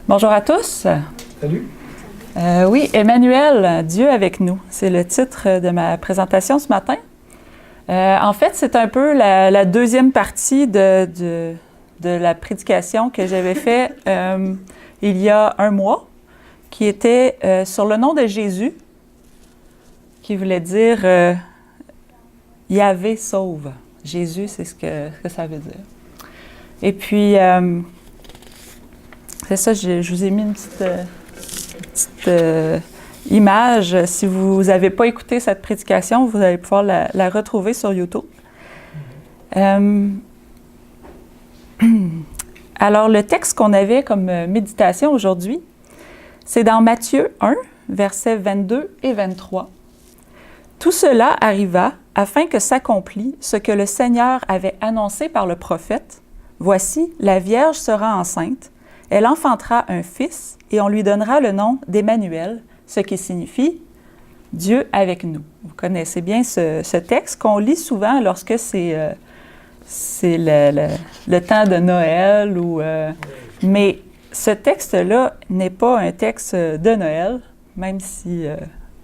Bonjour à tous. Salut. Oui, Emmanuel, Dieu avec nous. C'est le titre de ma présentation ce matin. En fait, c'est un peu la deuxième partie de la prédication que j'avais faite il y a un mois, qui était sur le nom de Jésus, qui voulait dire Yahvé sauve. Jésus, c'est ce que ça veut dire. Et puis, c'est ça, je vous ai mis une petite image. Si vous n'avez pas écouté cette prédication, vous allez pouvoir la retrouver sur YouTube. Alors, le texte qu'on avait comme méditation aujourd'hui, c'est dans Matthieu 1, versets 22 et 23. « Tout cela arriva afin que s'accomplisse ce que le Seigneur avait annoncé par le prophète. Voici, la Vierge sera enceinte, elle enfantera un fils et on lui donnera le nom d'Emmanuel, ce qui signifie « Dieu avec nous ». Vous connaissez bien ce texte qu'on lit souvent lorsque c'est le temps de Noël. Mais ce texte-là n'est pas un texte de Noël, même si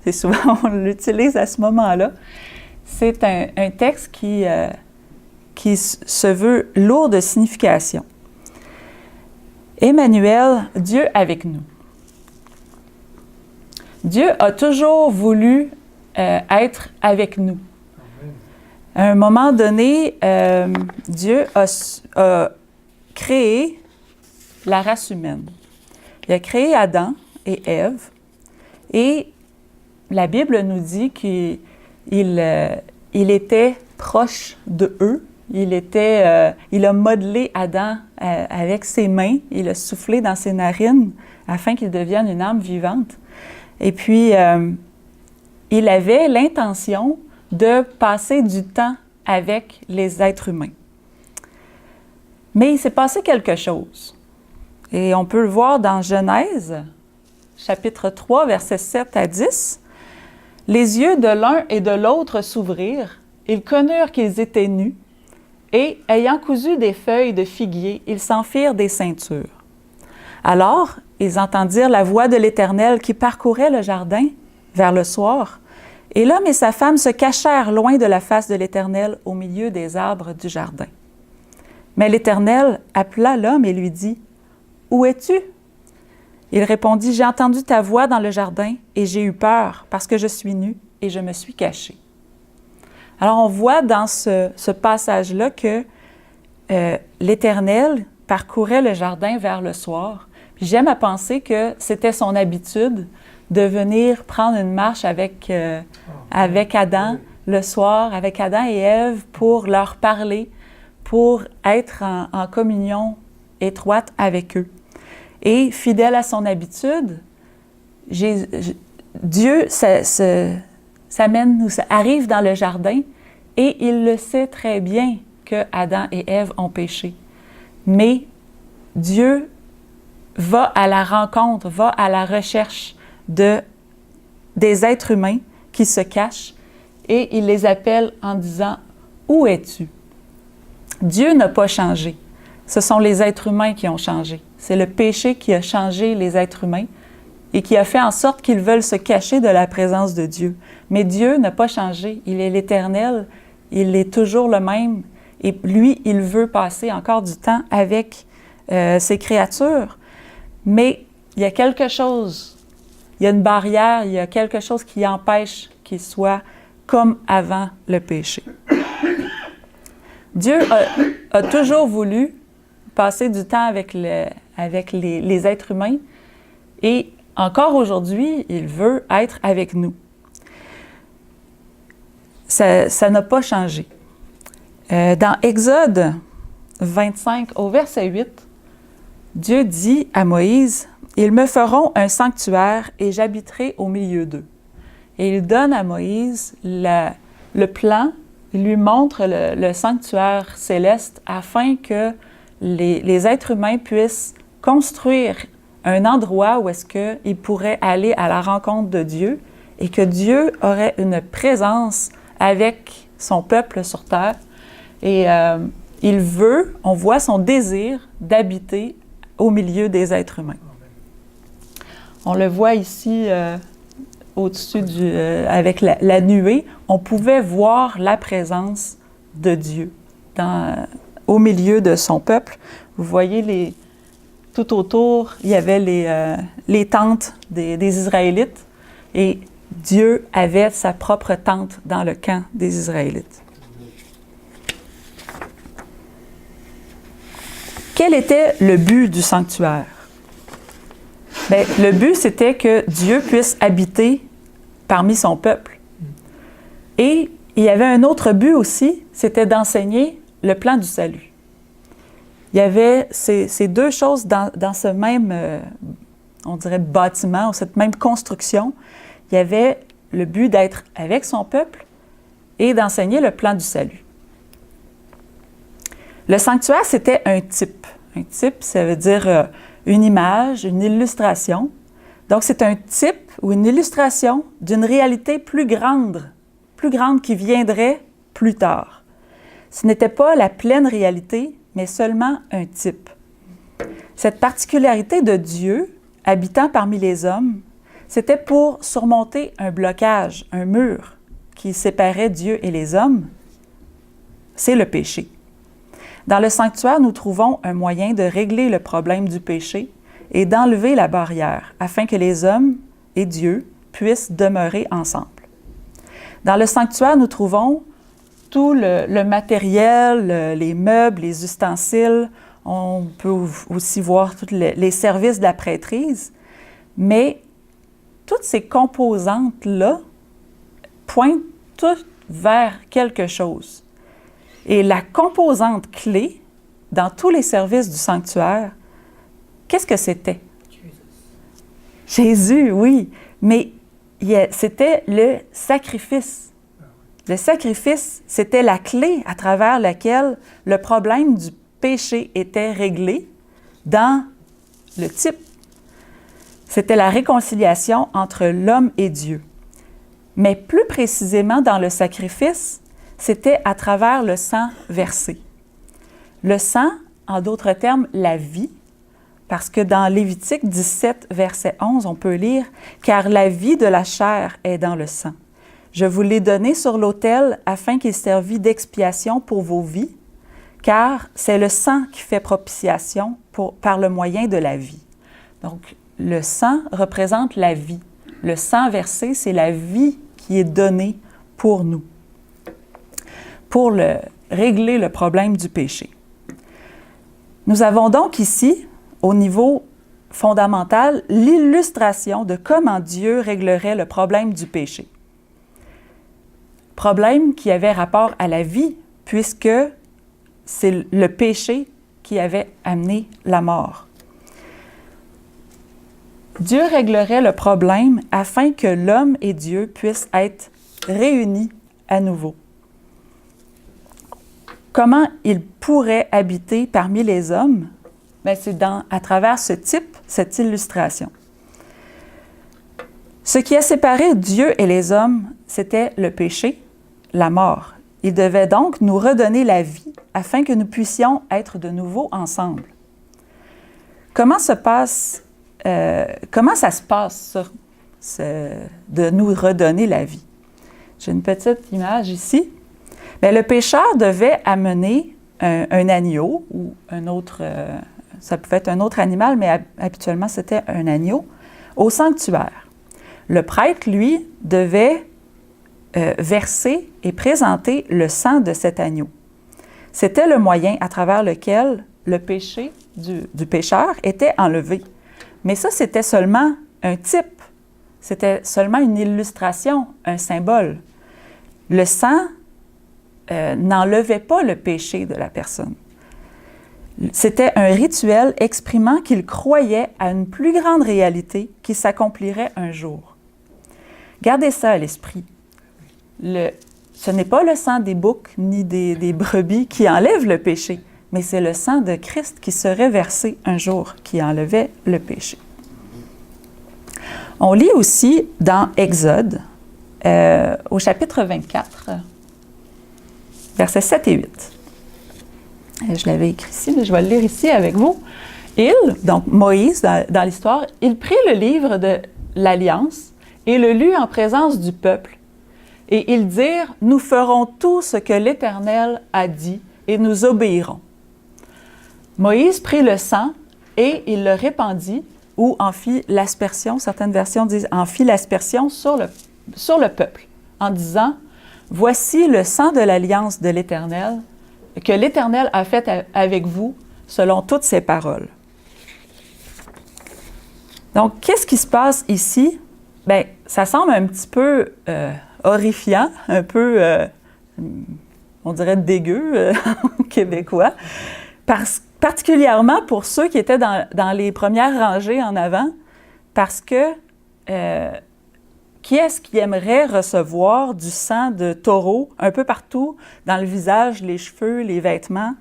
c'est souvent on l'utilise à ce moment-là. C'est un texte qui se veut lourd de signification. Emmanuel, Dieu avec nous. Dieu a toujours voulu être avec nous. À un moment donné, Dieu a créé la race humaine. Il a créé Adam et Ève, et la Bible nous dit qu'il était proche de eux. Il a modelé Adam avec ses mains, il a soufflé dans ses narines afin qu'il devienne une âme vivante. Et puis, il avait l'intention de passer du temps avec les êtres humains. Mais il s'est passé quelque chose. Et on peut le voir dans Genèse, chapitre 3, versets 7 à 10. « Les yeux de l'un et de l'autre s'ouvrirent, ils connurent qu'ils étaient nus, et, ayant cousu des feuilles de figuier, ils s'en firent des ceintures. Alors, ils entendirent la voix de l'Éternel qui parcourait le jardin vers le soir, et l'homme et sa femme se cachèrent loin de la face de l'Éternel au milieu des arbres du jardin. Mais l'Éternel appela l'homme et lui dit, « Où es-tu? » Il répondit, « J'ai entendu ta voix dans le jardin, et j'ai eu peur, parce que je suis nu, et je me suis caché. » Alors, on voit dans ce passage-là que l'Éternel parcourait le jardin vers le soir. Puis j'aime à penser que c'était son habitude de venir prendre une marche avec Adam le soir, avec Adam et Ève, pour leur parler, pour être en communion étroite avec eux. Et fidèle à son habitude, Dieu arrive dans le jardin et il le sait très bien que Adam et Ève ont péché. Mais Dieu va à la rencontre, va à la recherche des êtres humains qui se cachent et il les appelle en disant « Où es-tu? » Dieu n'a pas changé. Ce sont les êtres humains qui ont changé. C'est le péché qui a changé les êtres humains et qui a fait en sorte qu'ils veulent se cacher de la présence de Dieu. Mais Dieu n'a pas changé. Il est l'Éternel, il est toujours le même. Et lui, il veut passer encore du temps avec ses créatures. Mais il y a quelque chose, il y a une barrière, il y a quelque chose qui empêche qu'il soit comme avant le péché. Dieu a toujours voulu passer du temps avec les êtres humains et encore aujourd'hui, il veut être avec nous. Ça n'a pas changé. Dans Exode 25, au verset 8, Dieu dit à Moïse, « Ils me feront un sanctuaire et j'habiterai au milieu d'eux. » Et il donne à Moïse le plan, il lui montre le sanctuaire céleste afin que les êtres humains puissent construire un endroit où est-ce qu'ils pourraient aller à la rencontre de Dieu et que Dieu aurait une présence avec son peuple sur terre. Et il veut, on voit son désir d'habiter au milieu des êtres humains. On le voit ici au-dessus avec la nuée. On pouvait voir la présence de Dieu au milieu de son peuple. Vous voyez, tout autour, il y avait les tentes des Israélites et Dieu avait sa propre tente dans le camp des Israélites. Quel était le but du sanctuaire? Bien, le but, c'était que Dieu puisse habiter parmi son peuple. Et il y avait un autre but aussi, c'était d'enseigner le plan du salut. Il y avait ces deux choses dans ce même, on dirait, bâtiment, ou cette même construction. Il y avait le but d'être avec son peuple et d'enseigner le plan du salut. Le sanctuaire, c'était un type. Un type, ça veut dire une image, une illustration. Donc, c'est un type ou une illustration d'une réalité plus grande qui viendrait plus tard. Ce n'était pas la pleine réalité, mais seulement un type. Cette particularité de Dieu, habitant parmi les hommes, c'était pour surmonter un blocage, un mur qui séparait Dieu et les hommes. C'est le péché. Dans le sanctuaire, nous trouvons un moyen de régler le problème du péché et d'enlever la barrière afin que les hommes et Dieu puissent demeurer ensemble. Dans le sanctuaire, nous trouvons tout le matériel, les meubles, les ustensiles. On peut aussi voir tous les services de la prêtrise. Mais toutes ces composantes-là pointent toutes vers quelque chose. Et la composante clé dans tous les services du sanctuaire, qu'est-ce que c'était? Jésus, oui. Mais c'était le sacrifice. Le sacrifice, c'était la clé à travers laquelle le problème du péché était réglé dans le type. C'était la réconciliation entre l'homme et Dieu. Mais plus précisément dans le sacrifice, c'était à travers le sang versé. Le sang, en d'autres termes, la vie, parce que dans Lévitique 17, verset 11, on peut lire « Car la vie de la chair est dans le sang. Je vous l'ai donné sur l'autel afin qu'il servît d'expiation pour vos vies, car c'est le sang qui fait propitiation par le moyen de la vie. » Donc, le sang représente la vie. Le sang versé, c'est la vie qui est donnée pour nous, pour régler le problème du péché. Nous avons donc ici, au niveau fondamental, l'illustration de comment Dieu réglerait le problème du péché. Problème qui avait rapport à la vie, puisque c'est le péché qui avait amené la mort. Dieu réglerait le problème afin que l'homme et Dieu puissent être réunis à nouveau. Comment il pourrait habiter parmi les hommes? Bien, c'est à travers ce type, cette illustration. Ce qui a séparé Dieu et les hommes, c'était le péché, la mort. Il devait donc nous redonner la vie afin que nous puissions être de nouveau ensemble. Comment ça se passe, ça, de nous redonner la vie? J'ai une petite image ici. Bien, le pécheur devait amener un agneau ou un autre, ça pouvait être un autre animal, mais habituellement c'était un agneau, au sanctuaire. Le prêtre, lui, devait verser et présenter le sang de cet agneau. C'était le moyen à travers lequel le péché du pécheur était enlevé. Mais ça, c'était seulement un type, c'était seulement une illustration, un symbole. Le sang n'enlevait pas le péché de la personne. C'était un rituel exprimant qu'il croyait à une plus grande réalité qui s'accomplirait un jour. Gardez ça à l'esprit. Ce n'est pas le sang des boucs ni des brebis qui enlève le péché, mais c'est le sang de Christ qui serait versé un jour qui enlevait le péché. On lit aussi dans Exode, au chapitre 24, versets 7 et 8. Je l'avais écrit ici, mais je vais le lire ici avec vous. donc Moïse, dans l'histoire, il prit le livre de l'Alliance et le lut en présence du peuple. Et ils dirent, « Nous ferons tout ce que l'Éternel a dit et nous obéirons. » Moïse prit le sang et il le répandit ou en fit l'aspersion. Certaines versions disent en fit l'aspersion sur le peuple, en disant, « Voici le sang de l'Alliance de l'Éternel, que l'Éternel a fait avec vous, selon toutes ses paroles. » Donc, qu'est-ce qui se passe ici? Bien, ça semble un petit peu horrifiant, un peu, on dirait dégueu, québécois, particulièrement pour ceux qui étaient dans les premières rangées en avant, parce que qui est-ce qui aimerait recevoir du sang de taureau un peu partout, dans le visage, les cheveux, les vêtements?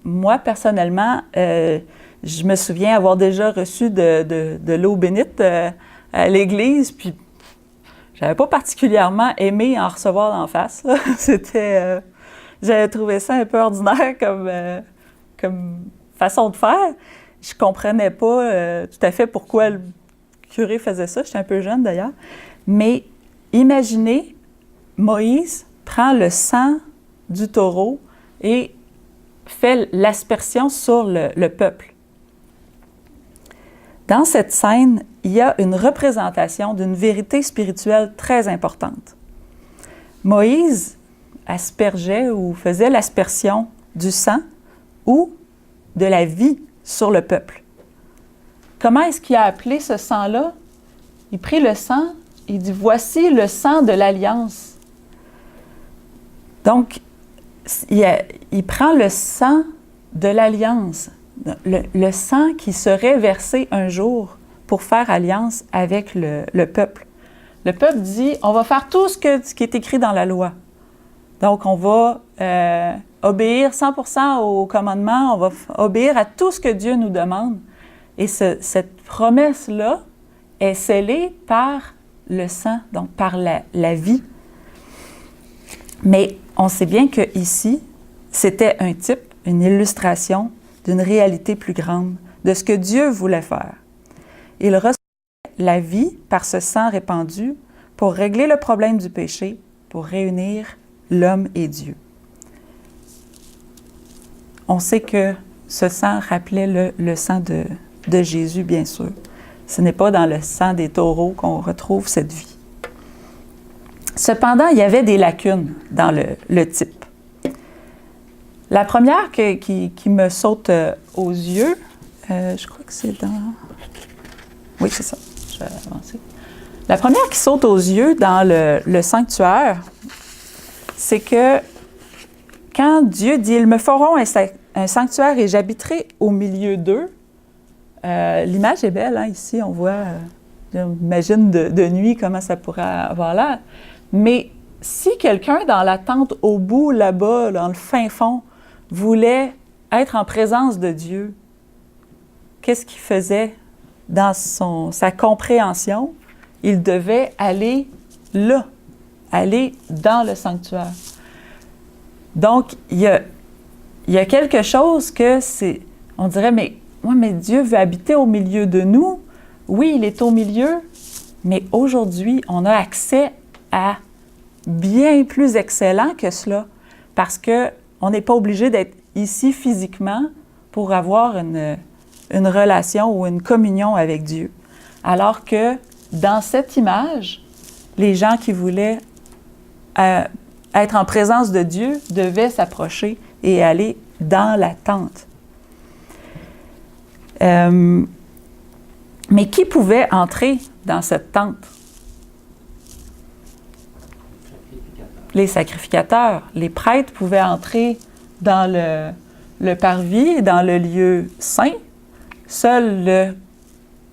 Moi, personnellement, je me souviens avoir déjà reçu de l'eau bénite à l'église, puis j'avais pas particulièrement aimé en recevoir d'en face. C'était, j'avais trouvé ça un peu ordinaire comme façon de faire. Je comprenais pas tout à fait pourquoi le curé faisait ça. J'étais un peu jeune d'ailleurs. Mais imaginez, Moïse prend le sang du taureau et fait l'aspersion sur le peuple. Dans cette scène, il y a une représentation d'une vérité spirituelle très importante. Moïse aspergeait ou faisait l'aspersion du sang ou de la vie sur le peuple. Comment est-ce qu'il a appelé ce sang-là? Il prit le sang, il dit « Voici le sang de l'Alliance ». Donc, il prend le sang de l'Alliance, le sang qui serait versé un jour pour faire alliance avec le peuple. Le peuple dit, on va faire tout ce qui est écrit dans la loi. Donc, on va obéir 100% aux commandements, on va obéir à tout ce que Dieu nous demande. Et cette promesse-là est scellée par le sang, donc par la vie. Mais on sait bien qu'ici, c'était un type, une illustration d'une réalité plus grande, de ce que Dieu voulait faire. Il recevait la vie par ce sang répandu pour régler le problème du péché, pour réunir l'homme et Dieu. On sait que ce sang rappelait le sang de Jésus, bien sûr. Ce n'est pas dans le sang des taureaux qu'on retrouve cette vie. Cependant, il y avait des lacunes dans le type. La première qui me saute aux yeux, je crois que c'est dans... Oui, c'est ça. Je vais avancer. La première qui saute aux yeux dans le sanctuaire, c'est que quand Dieu dit « Ils me feront un sanctuaire et j'habiterai au milieu d'eux », l'image est belle, hein, ici, on voit, j'imagine de nuit comment ça pourrait avoir l'air. Mais si quelqu'un dans la tente au bout, là-bas, dans le fin fond, voulait être en présence de Dieu, qu'est-ce qu'il faisait dans sa compréhension? Il devait aller là, aller dans le sanctuaire. Donc, il y a quelque chose que c'est... On dirait, mais Dieu veut habiter au milieu de nous. Oui, il est au milieu, mais aujourd'hui, on a accès à bien plus excellent que cela, parce qu'on n'est pas obligé d'être ici physiquement pour avoir une relation ou une communion avec Dieu. Alors que dans cette image, les gens qui voulaient être en présence de Dieu devaient s'approcher et aller dans la tente. Mais qui pouvait entrer dans cette tente? Les sacrificateurs. Les prêtres pouvaient entrer dans le parvis, dans le lieu saint. Seul le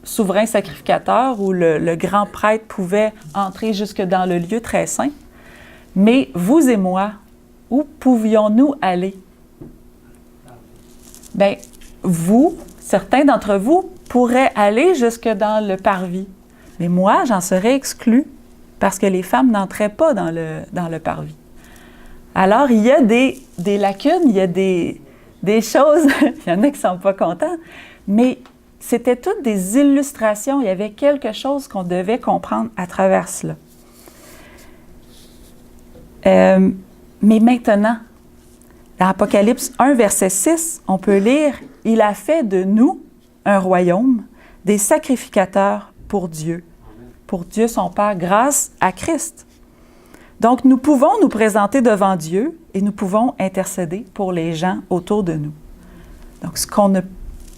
souverain sacrificateur ou le grand prêtre pouvait entrer jusque dans le lieu très saint. Mais vous et moi, où pouvions-nous aller? Bien, certains d'entre vous pourraient aller jusque dans le parvis. Mais moi, j'en serais exclue parce que les femmes n'entraient pas dans le parvis. Alors, il y a des lacunes, il y a des des choses, il y en a qui ne sont pas contents, mais c'était toutes des illustrations. Il y avait quelque chose qu'on devait comprendre à travers cela. Mais maintenant, dans Apocalypse 1, verset 6, on peut lire « Il a fait de nous un royaume, des sacrificateurs pour Dieu son Père, grâce à Christ. » Donc, nous pouvons nous présenter devant Dieu et nous pouvons intercéder pour les gens autour de nous. Donc, ce qu'on ne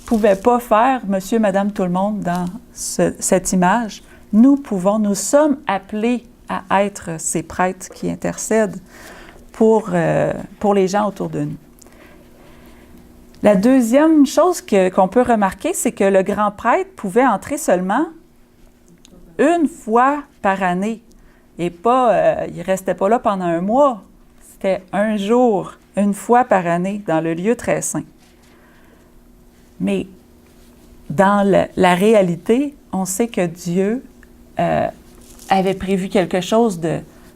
pouvait pas faire, monsieur, madame, tout le monde, dans cette image, nous sommes appelés à être ces prêtres qui intercèdent pour les gens autour de nous. La deuxième chose qu'on peut remarquer, c'est que le grand prêtre pouvait entrer seulement une fois par année. Et pas, il ne restait pas là pendant un mois. C'était un jour, une fois par année, dans le lieu très saint. Mais dans la réalité, on sait que Dieu avait prévu quelque chose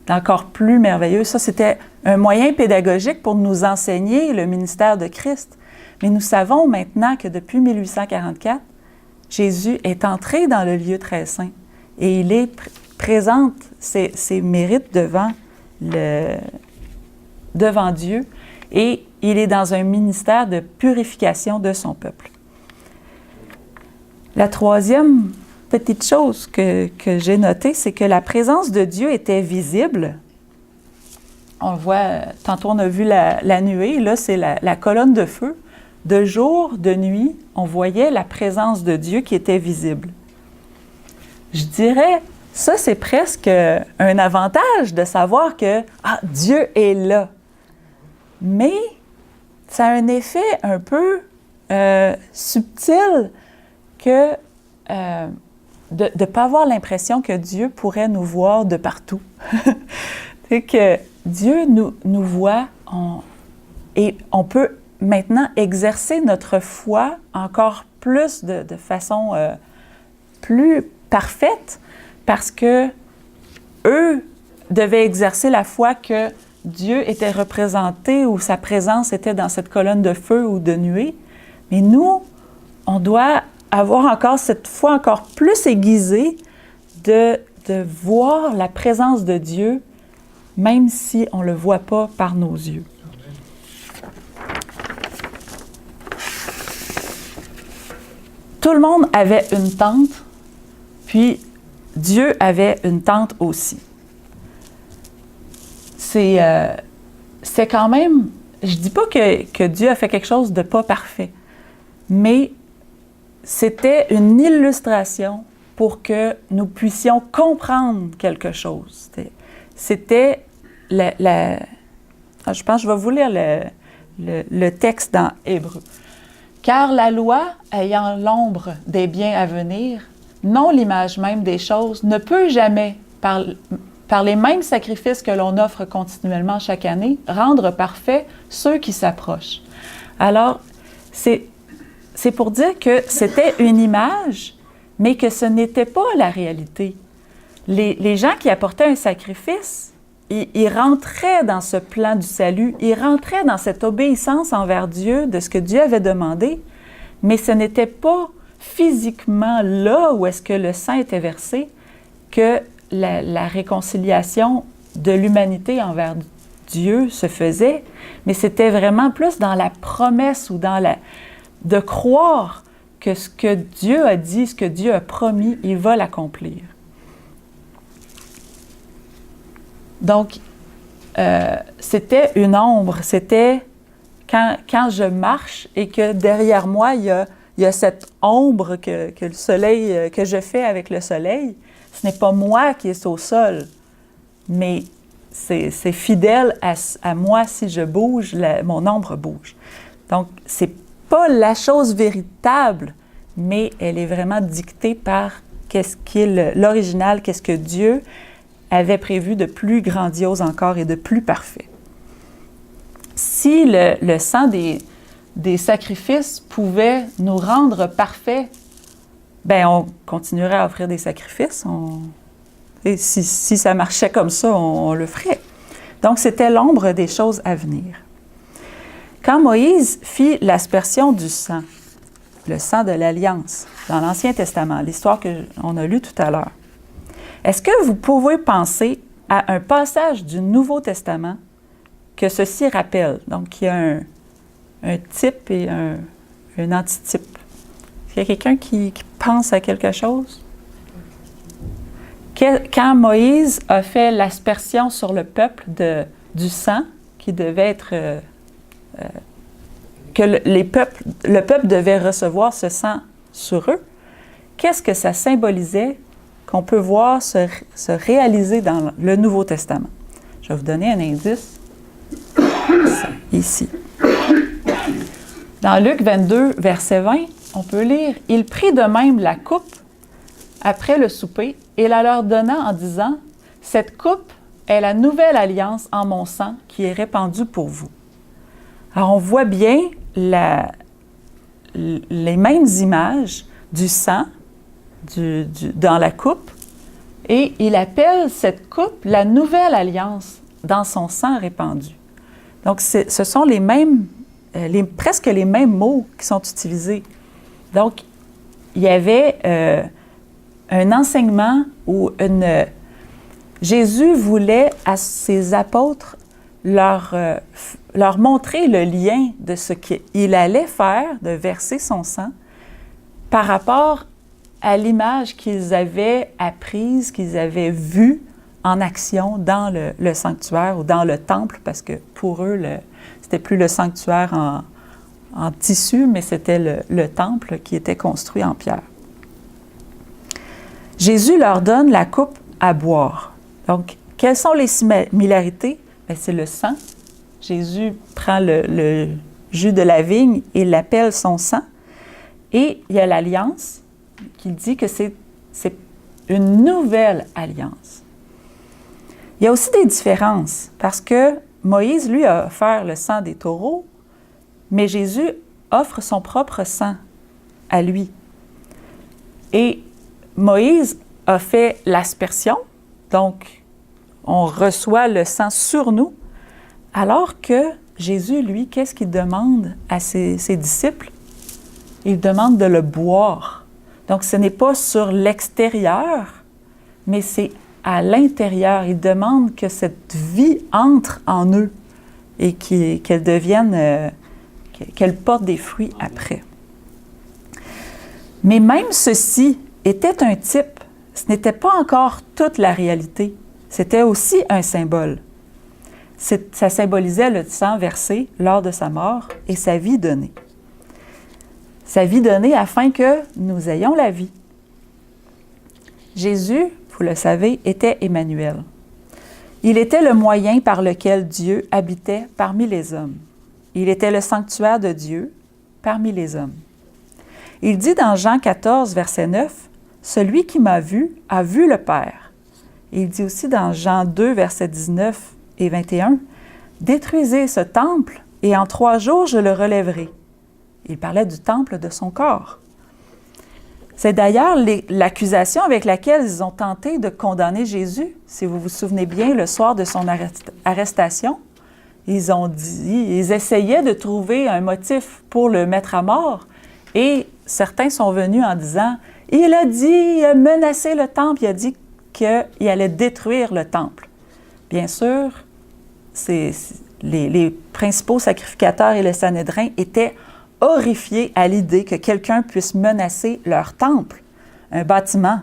d'encore plus merveilleux. Ça, c'était un moyen pédagogique pour nous enseigner le ministère de Christ. Mais nous savons maintenant que depuis 1844, Jésus est entré dans le lieu très saint et il présente ses mérites devant Dieu et il est dans un ministère de purification de son peuple. La troisième petite chose que j'ai notée, c'est que la présence de Dieu était visible. On le voit, tantôt on a vu la nuée, là c'est la colonne de feu. De jour, de nuit, on voyait la présence de Dieu qui était visible. Je dirais, ça c'est presque un avantage de savoir que Dieu est là. Mais ça a un effet un peu subtil que de ne pas avoir l'impression que Dieu pourrait nous voir de partout. C'est que Dieu nous voit et on peut maintenant exercer notre foi encore plus de façon plus parfaite parce que eux devaient exercer la foi que Dieu était représenté ou sa présence était dans cette colonne de feu ou de nuée. Mais nous, on doit avoir encore cette foi encore plus aiguisée de voir la présence de Dieu, même si on ne le voit pas par nos yeux. Tout le monde avait une tente, puis Dieu avait une tente aussi. C'est quand même, je ne dis pas que Dieu a fait quelque chose de pas parfait, mais c'était une illustration pour que nous puissions comprendre quelque chose. C'était je pense que je vais vous lire le texte dans Hébreu. « Car la loi, ayant l'ombre des biens à venir, non l'image même des choses, ne peut jamais, par les mêmes sacrifices que l'on offre continuellement chaque année, rendre parfaits ceux qui s'approchent. » Alors, c'est pour dire que c'était une image, mais que ce n'était pas la réalité. Les gens qui apportaient un sacrifice, ils rentraient dans ce plan du salut, ils rentraient dans cette obéissance envers Dieu, de ce que Dieu avait demandé, mais ce n'était pas physiquement là où est-ce que le sang était versé que la réconciliation de l'humanité envers Dieu se faisait, mais c'était vraiment plus dans la promesse ou de croire que ce que Dieu a dit, ce que Dieu a promis, il va l'accomplir. Donc, c'était une ombre, c'était quand je marche et que derrière moi, il y a cette ombre que le soleil, que je fais avec le soleil, ce n'est pas moi qui est au sol, mais c'est fidèle à moi si je bouge, mon ombre bouge. Donc, c'est pas la chose véritable, mais elle est vraiment dictée par qu'est-ce qui est l'original, qu'est-ce que Dieu avait prévu de plus grandiose encore et de plus parfait. Si le sang des sacrifices pouvait nous rendre parfaits, bien, on continuerait à offrir des sacrifices. Et si ça marchait comme ça, on le ferait. Donc, c'était l'ombre des choses à venir. Quand Moïse fit l'aspersion du sang, le sang de l'Alliance, dans l'Ancien Testament, l'histoire qu'on a lue tout à l'heure, est-ce que vous pouvez penser à un passage du Nouveau Testament que ceci rappelle? Donc, il y a un type et un antitype. Est-ce qu'il y a quelqu'un qui pense à quelque chose? Quand Moïse a fait l'aspersion sur le peuple du sang qui devait être... que le peuple devait recevoir ce sang sur eux, qu'est-ce que ça symbolisait qu'on peut voir se réaliser dans le Nouveau Testament? Je vais vous donner un indice ici. Dans Luc 22, verset 20, on peut lire « Il prit de même la coupe après le souper et la leur donna en disant « Cette coupe est la nouvelle alliance en mon sang qui est répandue pour vous. » Alors, on voit bien les mêmes images du sang dans la coupe et il appelle cette coupe la nouvelle alliance dans son sang répandu. Donc, ce sont les mêmes, presque les mêmes mots qui sont utilisés. Donc, il y avait un enseignement où Jésus voulait à ses apôtres leur montrer le lien de ce qu'il allait faire, de verser son sang, par rapport à l'image qu'ils avaient apprise, qu'ils avaient vue en action dans le sanctuaire ou dans le temple, parce que pour eux, c'était plus le sanctuaire en tissu, mais c'était le temple qui était construit en pierre. Jésus leur donne la coupe à boire. Donc, quelles sont les similarités? Bien, c'est le sang. Jésus prend le jus de la vigne et l'appelle son sang. Et il y a l'alliance qui dit que c'est une nouvelle alliance. Il y a aussi des différences parce que Moïse, lui, a offert le sang des taureaux, mais Jésus offre son propre sang à lui. Et Moïse a fait l'aspersion, donc on reçoit le sang sur nous, alors que Jésus, lui, qu'est-ce qu'il demande à ses disciples? Il demande de le boire. Donc, ce n'est pas sur l'extérieur, mais c'est à l'intérieur. Il demande que cette vie entre en eux et qu'elle devienne, qu'elle porte des fruits après. Mais même ceci était un type. Ce n'était pas encore toute la réalité. C'était aussi un symbole. Ça symbolisait le sang versé lors de sa mort et sa vie donnée. Sa vie donnée afin que nous ayons la vie. Jésus, vous le savez, était Emmanuel. Il était le moyen par lequel Dieu habitait parmi les hommes. Il était le sanctuaire de Dieu parmi les hommes. Il dit dans Jean 14, verset 9, « Celui qui m'a vu a vu le Père. » Il dit aussi dans Jean 2, verset 19 et 21, « Détruisez ce temple, et en 3 jours je le relèverai. » Il parlait du temple de son corps. C'est d'ailleurs l'accusation avec laquelle ils ont tenté de condamner Jésus. Si vous vous souvenez bien, le soir de son arrestation, ils essayaient de trouver un motif pour le mettre à mort. Et certains sont venus en disant, il a menacé le temple, il a dit qu'il allait détruire le temple. Bien sûr, les principaux sacrificateurs et le Sanhédrin étaient horrifiés à l'idée que quelqu'un puisse menacer leur temple, un bâtiment,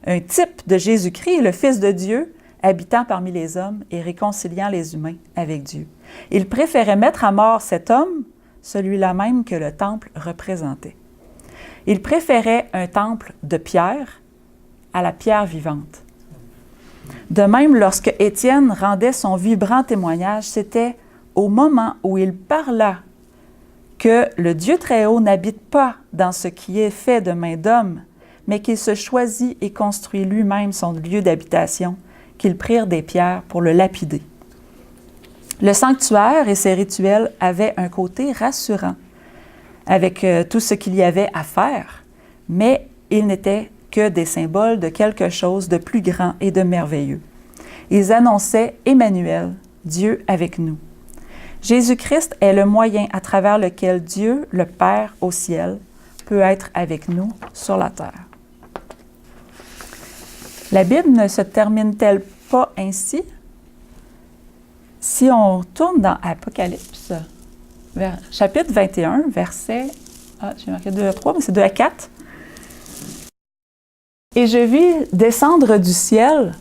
un type de Jésus-Christ, le Fils de Dieu, habitant parmi les hommes et réconciliant les humains avec Dieu. Ils préféraient mettre à mort cet homme, celui-là même que le temple représentait. Ils préféraient un temple de pierre à la pierre vivante. De même, lorsque Étienne rendait son vibrant témoignage, c'était au moment où il parla que le Dieu Très-Haut n'habite pas dans ce qui est fait de main d'homme, mais qu'il se choisit et construit lui-même son lieu d'habitation, qu'ils prirent des pierres pour le lapider. Le sanctuaire et ses rituels avaient un côté rassurant, avec tout ce qu'il y avait à faire, mais ils n'étaient que des symboles de quelque chose de plus grand et de merveilleux. Ils annonçaient Emmanuel, Dieu avec nous. Jésus-Christ est le moyen à travers lequel Dieu, le Père au ciel, peut être avec nous sur la terre. La Bible ne se termine-t-elle pas ainsi? Si on tourne dans Apocalypse, chapitre 21, verset... j'ai marqué 2 à 3, mais c'est 2 à 4. « Et je vis descendre du ciel,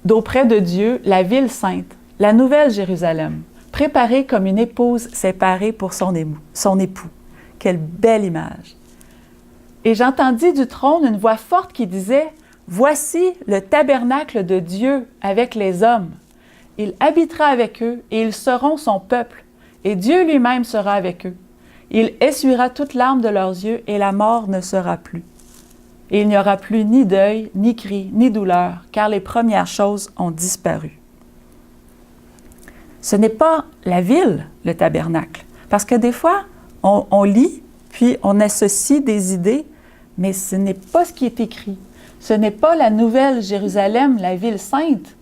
d'auprès de Dieu, la ville sainte, la nouvelle Jérusalem, préparée comme une épouse séparée pour son époux. » Quelle belle image! « Et j'entendis du trône une voix forte qui disait, « Voici le tabernacle de Dieu avec les hommes. Il habitera avec eux et ils seront son peuple, et Dieu lui-même sera avec eux. Il essuiera toute larme de leurs yeux et la mort ne sera plus. Et il n'y aura plus ni deuil, ni cri, ni douleur, car les premières choses ont disparu. » Ce n'est pas la ville, le tabernacle, parce que des fois, on lit, puis on associe des idées, mais ce n'est pas ce qui est écrit. Ce n'est pas la nouvelle Jérusalem, la ville sainte,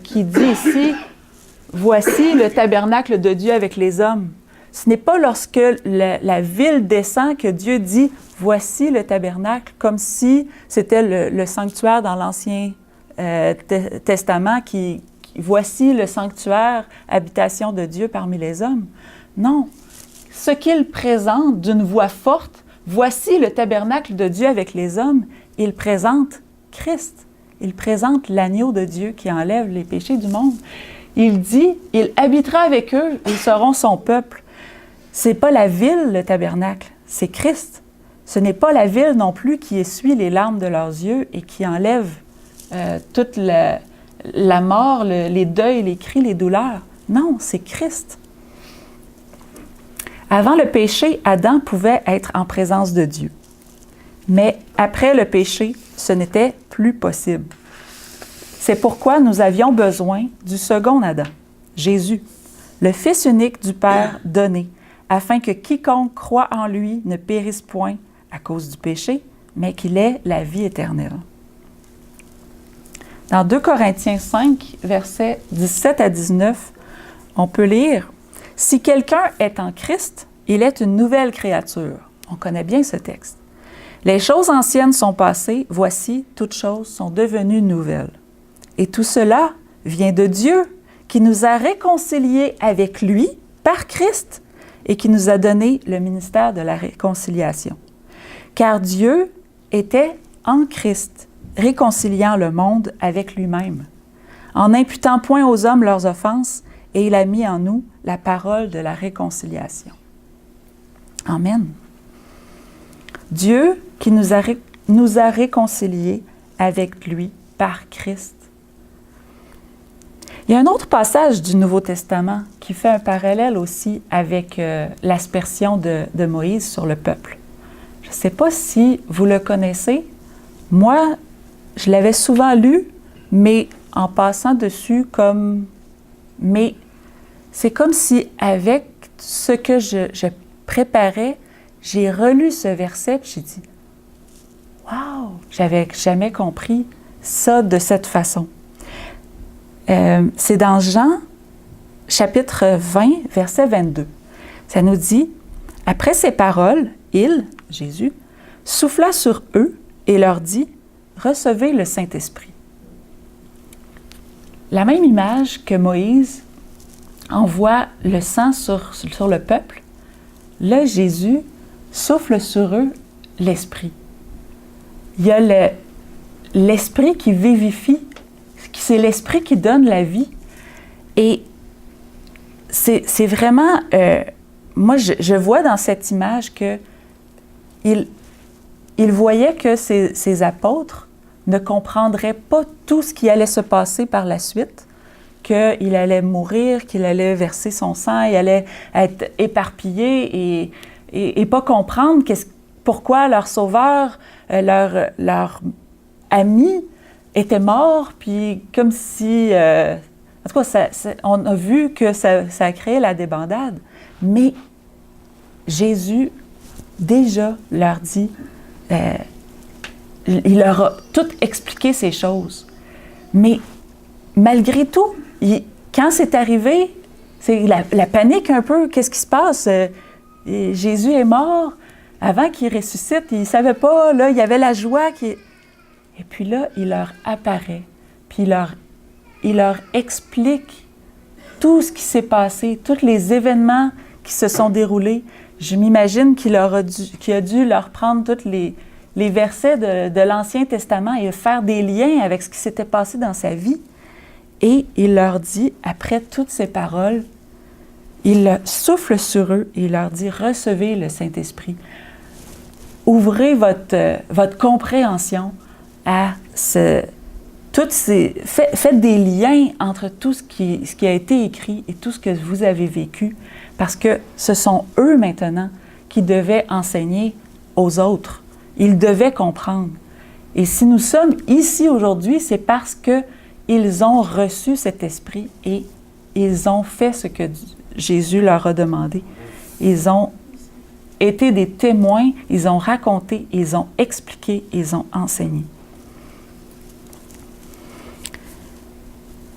qui dit ici, « Voici le tabernacle de Dieu avec les hommes. » Ce n'est pas lorsque la ville descend que Dieu dit « Voici le tabernacle », comme si c'était le sanctuaire dans l'Ancien Testament qui « Voici le sanctuaire, habitation de Dieu parmi les hommes ». Non, ce qu'il présente d'une voix forte, « Voici le tabernacle de Dieu avec les hommes », il présente Christ. Il présente l'agneau de Dieu qui enlève les péchés du monde. Il dit « Il habitera avec eux, ils seront son peuple ». Ce n'est pas la ville, le tabernacle, c'est Christ. Ce n'est pas la ville non plus qui essuie les larmes de leurs yeux et qui enlève toute la mort, les deuils, les cris, les douleurs. Non, c'est Christ. Avant le péché, Adam pouvait être en présence de Dieu. Mais après le péché, ce n'était plus possible. C'est pourquoi nous avions besoin du second Adam, Jésus, le Fils unique du Père donné, afin que quiconque croit en lui ne périsse point à cause du péché, mais qu'il ait la vie éternelle. Dans 2 Corinthiens 5, versets 17 à 19, on peut lire « Si quelqu'un est en Christ, il est une nouvelle créature. » On connaît bien ce texte. « Les choses anciennes sont passées, voici, toutes choses sont devenues nouvelles. » Et tout cela vient de Dieu, qui nous a réconciliés avec lui par Christ et qui nous a donné le ministère de la réconciliation. Car Dieu était en Christ, réconciliant le monde avec lui-même, en n'imputant point aux hommes leurs offenses, et il a mis en nous la parole de la réconciliation. Amen. Dieu qui nous a réconciliés avec lui par Christ. Il y a un autre passage du Nouveau Testament qui fait un parallèle aussi avec l'aspersion de Moïse sur le peuple. Je ne sais pas si vous le connaissez. Moi, je l'avais souvent lu, mais en passant dessus comme... Mais c'est comme si, avec ce que je préparais, j'ai relu ce verset et j'ai dit « Wow! J'avais jamais compris ça de cette façon. » C'est dans Jean, chapitre 20, verset 22. Ça nous dit « Après ces paroles, il, Jésus, souffla sur eux et leur dit « Recevez le Saint-Esprit. » La même image que Moïse envoie le sang sur le peuple, là, Jésus souffle sur eux l'Esprit. Il y a l'Esprit qui vivifie, c'est l'Esprit qui donne la vie. Et c'est vraiment... moi, je vois dans cette image que il voyait que ses apôtres ne comprendraient pas tout ce qui allait se passer par la suite, qu'il allait mourir, qu'il allait verser son sang, il allait être éparpillé et pas comprendre pourquoi leur sauveur, leur ami était mort, puis comme si... en tout cas, on a vu que ça a créé la débandade. Mais Jésus, déjà, leur dit... il leur a tout expliqué ces choses. Mais malgré tout, quand c'est arrivé, C'est la panique un peu. Qu'est-ce qui se passe? Et Jésus est mort avant qu'il ressuscite. Il ne savait pas. Là, il y avait la joie. Et puis là, il leur apparaît. Puis il leur explique tout ce qui s'est passé, tous les événements qui se sont déroulés. Je m'imagine qu'il a dû leur prendre tous les versets de l'Ancien Testament et faire des liens avec ce qui s'était passé dans sa vie. Et il leur dit, après toutes ces paroles, il souffle sur eux et il leur dit, recevez le Saint-Esprit. Ouvrez votre compréhension à faites des liens entre tout ce qui a été écrit et tout ce que vous avez vécu, parce que ce sont eux maintenant qui devaient enseigner aux autres. Ils devaient comprendre. Et si nous sommes ici aujourd'hui, c'est parce qu'ils ont reçu cet esprit et ils ont fait ce que Jésus leur a demandé. Ils ont été des témoins, ils ont raconté, ils ont expliqué, ils ont enseigné.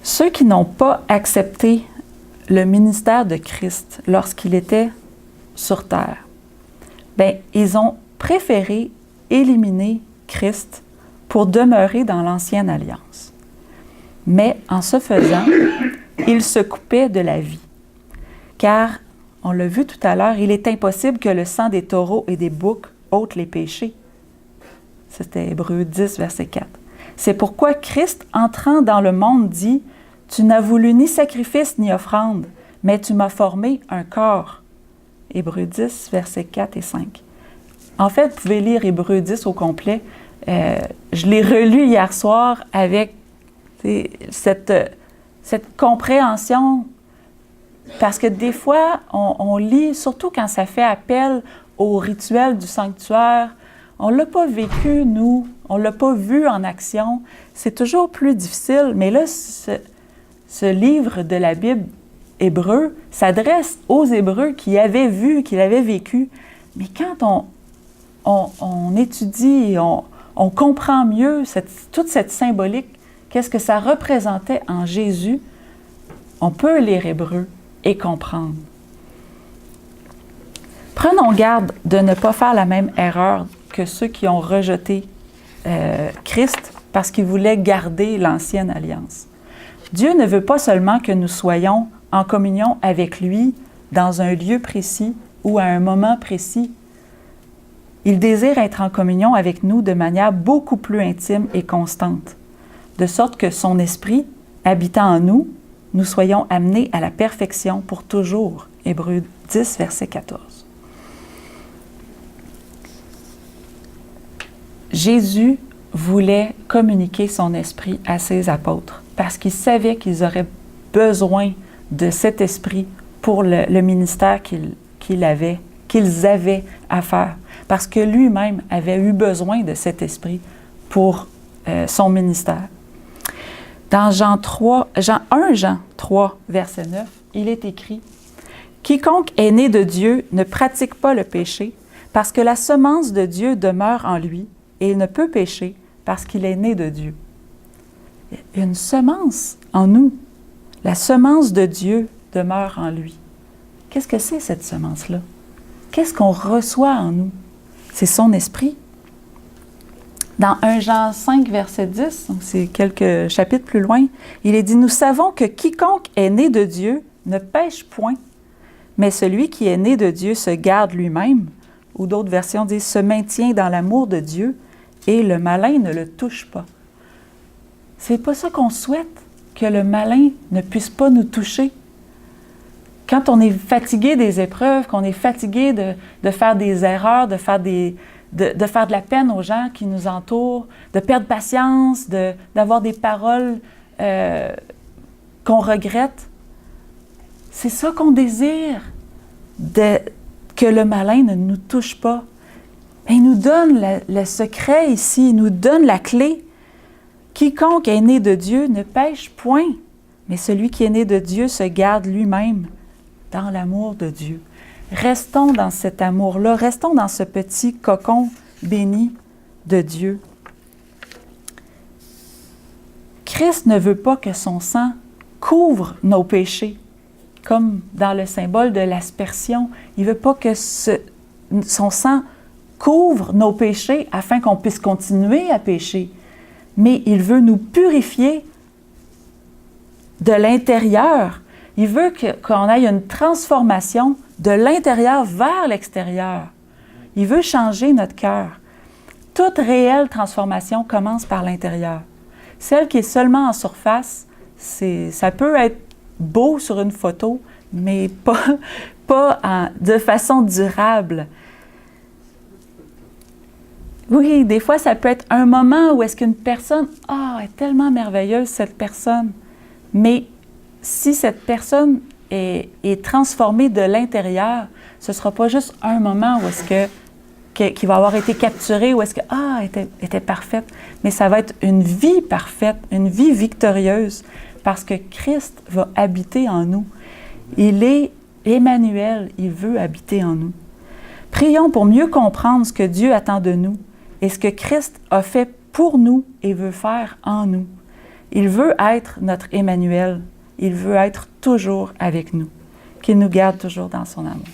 Ceux qui n'ont pas accepté le ministère de Christ lorsqu'il était sur terre, bien, ils ont préféré éliminer Christ pour demeurer dans l'ancienne alliance. Mais en ce faisant, ils se coupaient de la vie. Car, on l'a vu tout à l'heure, il est impossible que le sang des taureaux et des boucs ôte les péchés. C'était Hébreux 10, verset 4. C'est pourquoi Christ, entrant dans le monde, dit « Tu n'as voulu ni sacrifice ni offrande, mais tu m'as formé un corps. » Hébreux 10, versets 4 et 5. En fait, vous pouvez lire Hébreux 10 au complet. Je l'ai relu hier soir avec cette compréhension, parce que des fois, on lit, surtout quand ça fait appel au rituel du sanctuaire, on ne l'a pas vécu, nous, on ne l'a pas vu en action. C'est toujours plus difficile, mais là, ce livre de la Bible hébreu s'adresse aux Hébreux qui avaient vu, qui l'avaient vécu. Mais quand on étudie, on comprend mieux toute cette symbolique, qu'est-ce que ça représentait en Jésus, on peut lire hébreu et comprendre. Prenons garde de ne pas faire la même erreur que ceux qui ont rejeté Christ parce qu'ils voulaient garder l'ancienne alliance. Dieu ne veut pas seulement que nous soyons en communion avec lui dans un lieu précis ou à un moment précis. Il désire être en communion avec nous de manière beaucoup plus intime et constante, de sorte que son esprit, habitant en nous, nous soyons amenés à la perfection pour toujours. Hébreux 10, verset 14. Jésus voulait communiquer son esprit à ses apôtres parce qu'il savait qu'ils auraient besoin de cet esprit pour le ministère qu'ils avaient à faire. Parce que lui-même avait eu besoin de cet esprit pour son ministère. Dans 1 Jean 3, verset 9, il est écrit « Quiconque est né de Dieu ne pratique pas le péché, parce que la semence de Dieu demeure en lui, et il ne peut pécher parce qu'il est né de Dieu. » Il y a une semence en nous. La semence de Dieu demeure en lui. Qu'est-ce que c'est cette semence-là? Qu'est-ce qu'on reçoit en nous? C'est son esprit. Dans 1 Jean 5, verset 10, donc c'est quelques chapitres plus loin, il est dit « Nous savons que quiconque est né de Dieu ne pêche point, mais celui qui est né de Dieu se garde lui-même. » Ou d'autres versions disent « se maintient dans l'amour de Dieu et le malin ne le touche pas. » C'est pas ça qu'on souhaite, que le malin ne puisse pas nous toucher. Quand on est fatigué des épreuves, qu'on est fatigué de faire des erreurs, de faire de la peine aux gens qui nous entourent, de perdre patience, d'avoir des paroles qu'on regrette, c'est ça qu'on désire, que le malin ne nous touche pas. Et il nous donne le secret ici, il nous donne la clé. Quiconque est né de Dieu ne pêche point, mais celui qui est né de Dieu se garde lui-même dans l'amour de Dieu. Restons dans cet amour-là, restons dans ce petit cocon béni de Dieu. Christ ne veut pas que son sang couvre nos péchés. comme dans le symbole de l'aspersion. Il ne veut pas que son sang couvre nos péchés afin qu'on puisse continuer à pécher. Mais il veut nous purifier de l'intérieur. Il veut qu'on ait une transformation de l'intérieur vers l'extérieur. Il veut changer notre cœur. Toute réelle transformation commence par l'intérieur. Celle qui est seulement en surface, ça peut être beau sur une photo, mais pas de façon durable. Oui, des fois, ça peut être un moment où est-ce qu'une personne, est tellement merveilleuse, cette personne. Mais si cette personne est transformée de l'intérieur, ce ne sera pas juste un moment où est-ce qui va avoir été capturée, où est-ce que, était parfaite, mais ça va être une vie parfaite, une vie victorieuse, parce que Christ va habiter en nous. Il est Emmanuel, il veut habiter en nous. Prions pour mieux comprendre ce que Dieu attend de nous et ce que Christ a fait pour nous et veut faire en nous. Il veut être notre Emmanuel. Il veut être toujours avec nous. Qu'il nous garde toujours dans son amour.